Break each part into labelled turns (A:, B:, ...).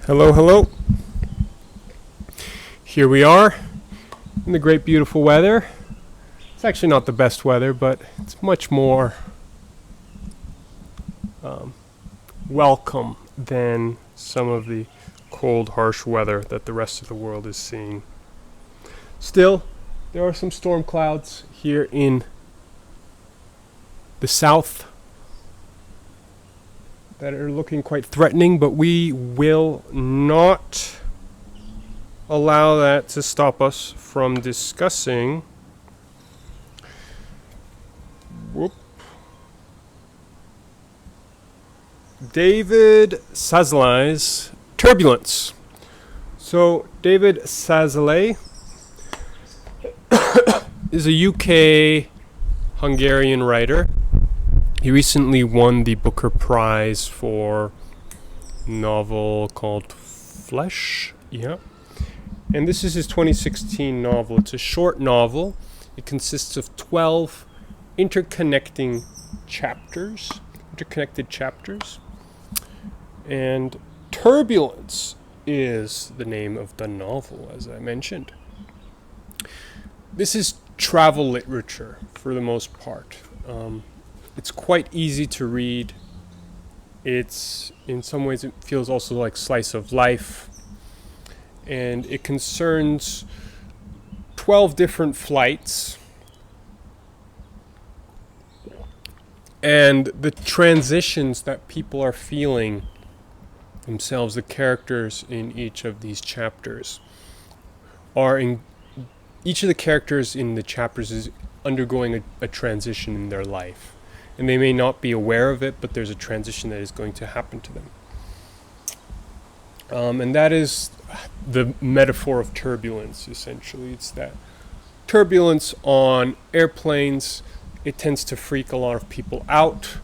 A: Hello, hello. Here we are in the great beautiful weather. It's actually not the best weather, but it's much more welcome than some of the cold, harsh weather that the rest of the world is seeing. Still, there are some storm clouds here in the south that are looking quite threatening, but we will not allow that to stop us from discussing David Szalay's Turbulence. So David Szalay is a UK Hungarian writer. He recently won the Booker Prize for a novel called Flesh. Yeah. And this is his 2016 novel. It's a short novel. It consists of 12 interconnected chapters. And Turbulence is the name of the novel, as I mentioned. This is travel literature for the most part. It's quite easy to read. It's, in some ways, it feels also like slice of life. And it concerns 12 different flights. And the transitions that people are feeling themselves, the characters in each of these chapters each of the characters in the chapters is undergoing a transition in their life. And they may not be aware of it, but there's a transition that is going to happen to them. And that is the metaphor of turbulence, essentially. It's that turbulence on airplanes, it tends to freak a lot of people out.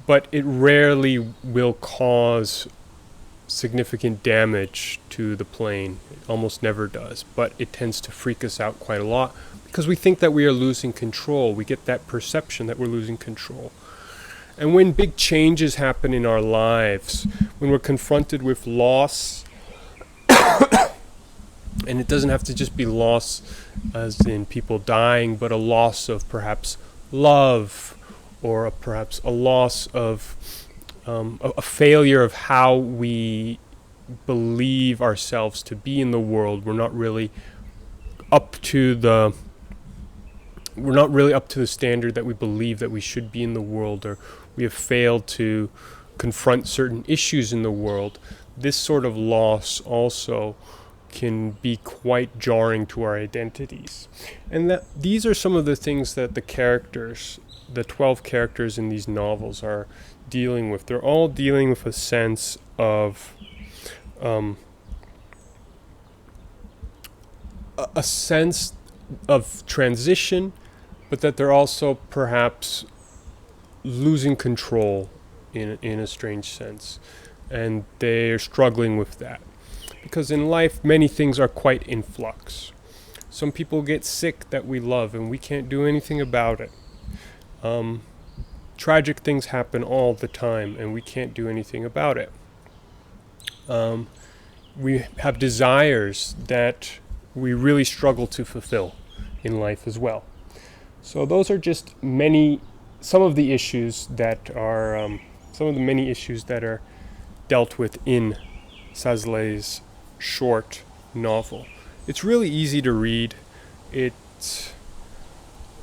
A: But it rarely will cause significant damage to the plane. It almost never does, but it tends to freak us out quite a lot because we think that we are losing control. We get that perception that we're losing control. And when big changes happen in our lives, when we're confronted with loss, and it doesn't have to just be loss as in people dying, but a loss of perhaps love, or perhaps a loss of a failure of how we believe ourselves to be in the world. We're not really up to the standard that we believe that we should be in the world, or we have failed to confront certain issues in the world. This sort of loss also can be quite jarring to our identities. And that these are some of the things that the 12 characters in these novels are dealing with. They're all dealing with a sense of transition, but that they're also perhaps losing control in a strange sense, and they're struggling with that because in life many things are quite in flux. Some people get sick that we love and we can't do anything about it. Tragic things happen all the time and we can't do anything about it. We have desires that we really struggle to fulfill in life as well. So those are just some of the issues that are some of the many issues that are dealt with in Szalay's short novel. It's really easy to read.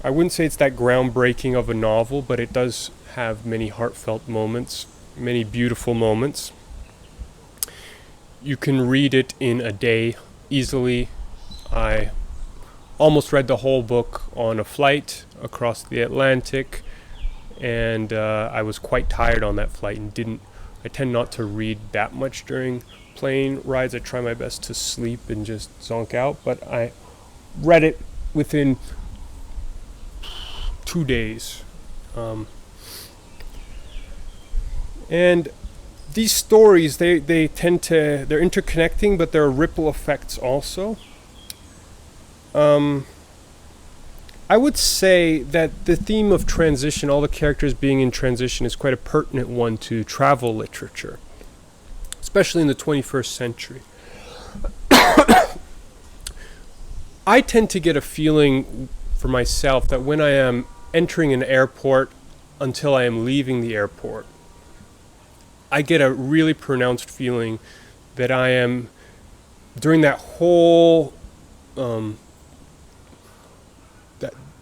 A: I wouldn't say it's that groundbreaking of a novel, but it does have many heartfelt moments, many beautiful moments. You can read it in a day easily. I almost read the whole book on a flight across the Atlantic, and I was quite tired on that flight and I tend not to read that much during plane rides. I try my best to sleep and just zonk out, but I read it within 2 days. And these stories, they're interconnecting, but there are ripple effects also. I I would say that the theme of transition, all the characters being in transition, is quite a pertinent one to travel literature, especially in the 21st century. I tend to get a feeling for myself that when I am entering an airport until I am leaving the airport, I get a really pronounced feeling that I am, during that whole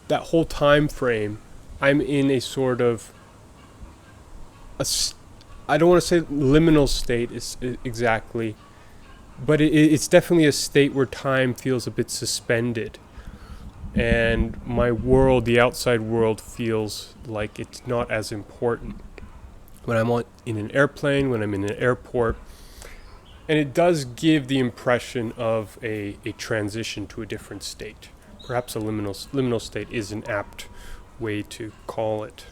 A: that whole time frame, I'm in a sort of I don't want to say liminal state is exactly, but it's definitely a state where time feels a bit suspended, and my world, the outside world, feels like it's not as important. When I'm in an airplane, when I'm in an airport, and it does give the impression of a transition to a different state. Perhaps a liminal state is an apt way to call it.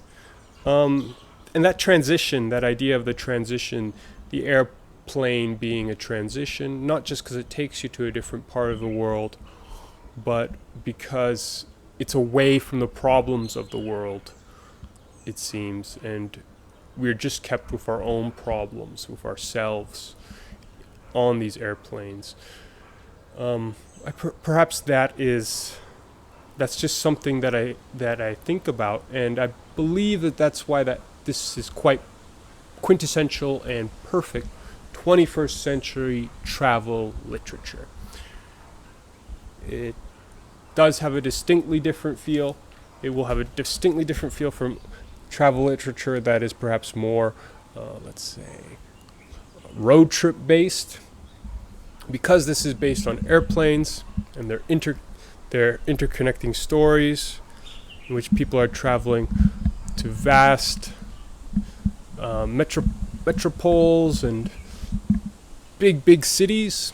A: And that transition, that idea of the transition, the airplane being a transition, not just because it takes you to a different part of the world, but because it's away from the problems of the world, it seems, and we're just kept with our own problems, with ourselves, on these airplanes. Perhaps that's just something that I think about, and I believe that's why that this is quite quintessential and perfect 21st century travel literature. It does have a distinctly different feel. It will have a distinctly different feel from travel literature that is perhaps more, let's say, road trip based. Because this is based on airplanes and their interconnecting stories, in which people are traveling to vast metropoles and big cities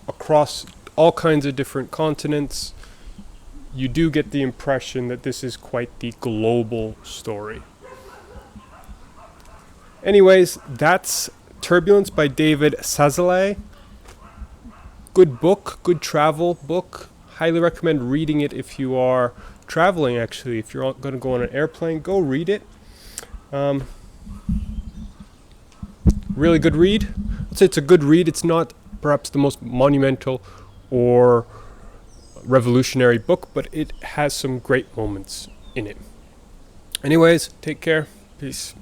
A: across all kinds of different continents, you do get the impression that this is quite the global story. Anyways, that's Turbulence by David Szalay. Good book, good travel book. Highly recommend reading it if you are traveling, actually. If you're going to go on an airplane, go read it. Really good read. I'd say it's a good read. It's not perhaps the most monumental or revolutionary book, but it has some great moments in it. Anyways, take care. Peace.